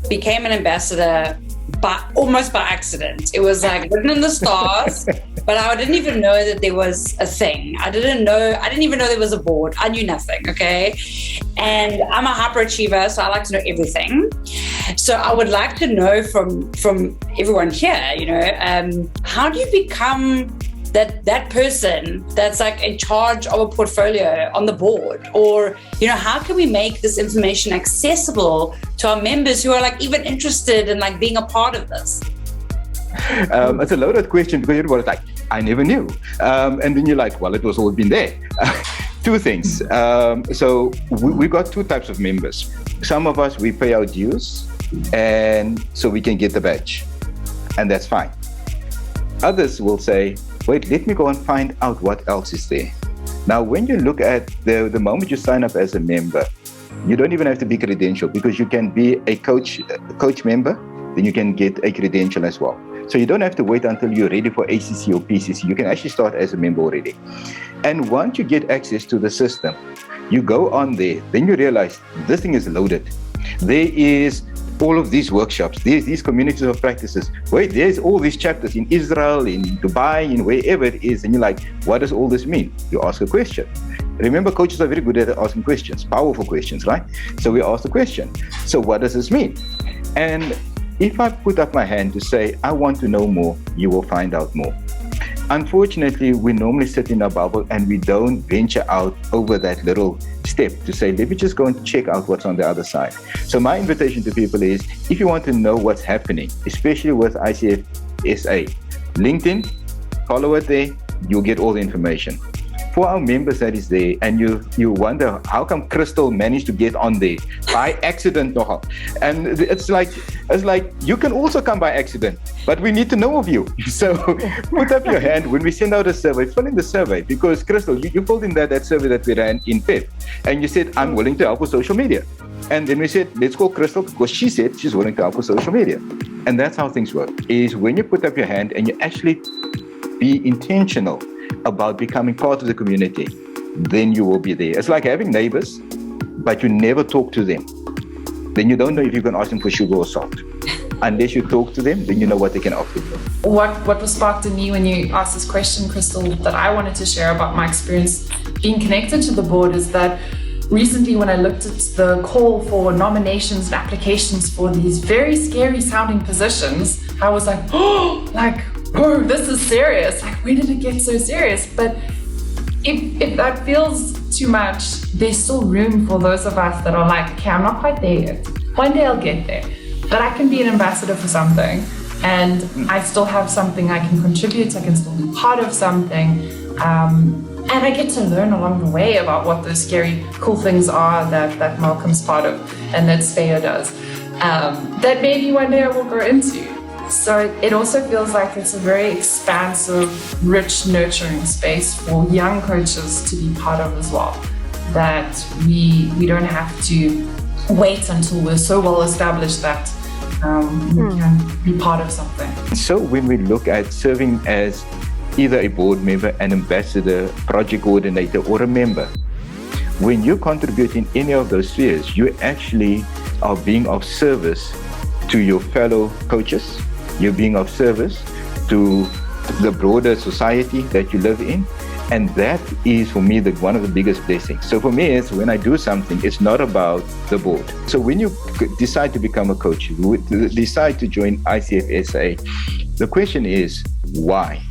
became an ambassador almost by accident. It was like written in the stars, but I didn't even know that there was a thing. I didn't even know there was a board. I knew nothing, okay? And I'm a hyperachiever, so I like to know everything. So I would like to know from everyone here, how do you become that person that's like in charge of a portfolio on the board? Or, how can we make this information accessible to our members who are like even interested in like being a part of this? It's a loaded question because everybody's like, I never knew. And then you're like, well, it was always been there. Two things. So we've got two types of members. Some of us, we pay our dues and so we can get the badge, and that's fine. Others will say, wait, let me go and find out what else is there. Now, when you look at the moment you sign up as a member, you don't even have to be credentialed, because you can be a coach member, then you can get a credential as well. So you don't have to wait until you're ready for ACC or PCC. You can actually start as a member already. And once you get access to the system, you go on there, then you realize this thing is loaded. There is all of these workshops, these communities of practices. Wait, there's all these chapters in Israel, in Dubai, in wherever it is. And you're like, what does all this mean? You ask a question. Remember, coaches are very good at asking questions, powerful questions, right? So we ask the question. So what does this mean? And if I put up my hand to say, I want to know more, you will find out more. Unfortunately, we normally sit in a bubble and we don't venture out over that little step to say, let me just go and check out what's on the other side. So my invitation to people is, if you want to know what's happening, especially with ICF SA, LinkedIn, follow it there, you'll get all the information. For our members that is there, and you wonder, how come Crystal managed to get on there by accident? And it's like you can also come by accident, but we need to know of you. So put up your hand when we send out a survey, fill in the survey, because Crystal, you filled in that survey that we ran in Feb, and you said, I'm willing to help with social media. And then we said, let's call Crystal, because she said she's willing to help with social media. And that's how things work, is when you put up your hand and you actually be intentional about becoming part of the community, then you will be there. It's like having neighbors, but you never talk to them. Then you don't know if you can ask them for sugar or salt. Unless you talk to them, then you know what they can offer you. What was sparked in me when you asked this question, Crystal, that I wanted to share about my experience being connected to the board is that recently when I looked at the call for nominations and applications for these very scary sounding positions, I was like, oh, this is serious. Like, where did it get so serious? But if that feels too much, there's still room for those of us that are like, okay, I'm not quite there yet. One day I'll get there. But I can be an ambassador for something, and I still have something I can contribute. I can still be part of something. And I get to learn along the way about what those scary, cool things are that Malcolm's part of and that Svea does. That maybe one day I will grow into. So it also feels like it's a very expansive, rich, nurturing space for young coaches to be part of as well. That we don't have to wait until we're so well established that we can be part of something. So when we look at serving as either a board member, an ambassador, project coordinator, or a member, when you contribute in any of those spheres, you actually are being of service to your fellow coaches. You're being of service to the broader society that you live in. And that is, for me, one of the biggest blessings. So for me, it's when I do something, it's not about the board. So when you decide to become a coach, you decide to join ICF SA, the question is, why?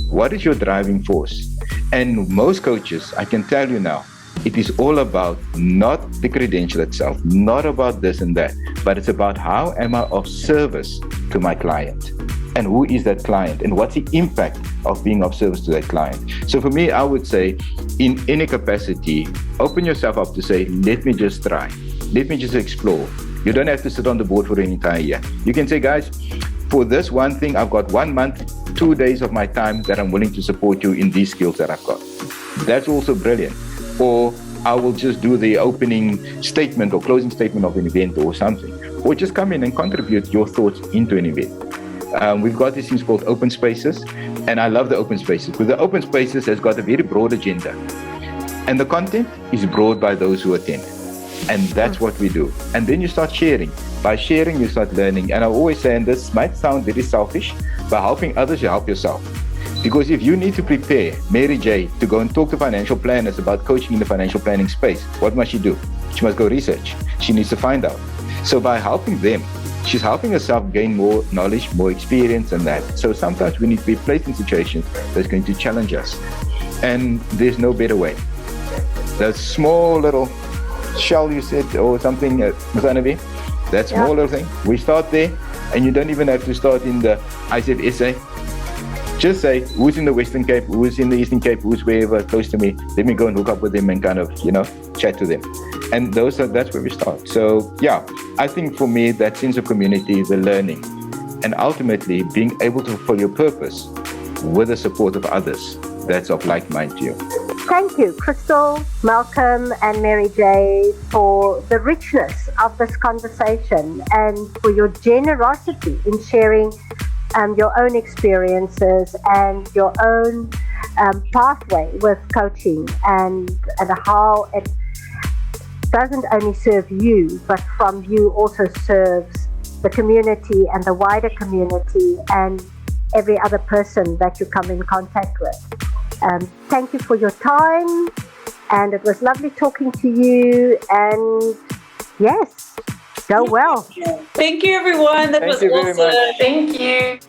What is your driving force? And most coaches, I can tell you now, it is all about not the credential itself, not about this and that, but it's about how am I of service to my client? And who is that client? And what's the impact of being of service to that client? So for me, I would say, in any capacity, open yourself up to say, let me just try. Let me just explore. You don't have to sit on the board for an entire year. You can say, guys, for this one thing, I've got 1 month, 2 days of my time that I'm willing to support you in these skills that I've got. That's also brilliant. Or I will just do the opening statement or closing statement of an event or something. Or just come in and contribute your thoughts into an event. We've got these things called open spaces, and I love the open spaces because the open spaces has got a very broad agenda. And the content is broad by those who attend. And that's what we do. And then you start sharing. By sharing, you start learning. And I always say, and this might sound very selfish, by helping others, you help yourself. Because if you need to prepare Mary J to go and talk to financial planners about coaching in the financial planning space, what must she do? She must go research. She needs to find out. So by helping them, she's helping herself gain more knowledge, more experience and that. So sometimes we need to be placed in situations that's going to challenge us. And there's no better way. That small little shell you said or something, Mazanavi, that small little thing, we start there, and you don't even have to start in the ICF SA. Just say, who's in the Western Cape, who's in the Eastern Cape, who's wherever close to me, let me go and hook up with them and kind of, chat to them. And that's where we start. So yeah, I think for me, that sense of community, the learning, and ultimately being able to fulfill your purpose with the support of others, that's of like mind to you. Thank you, Crystal, Malcolm, and Mary J, for the richness of this conversation and for your generosity in sharing your own experiences and your own pathway with coaching and how it doesn't only serve you, but from you also serves the community and the wider community and every other person that you come in contact with. Thank you for your time, and it was lovely talking to you, and yes, go well. Thank you, everyone. That was awesome. Thank you.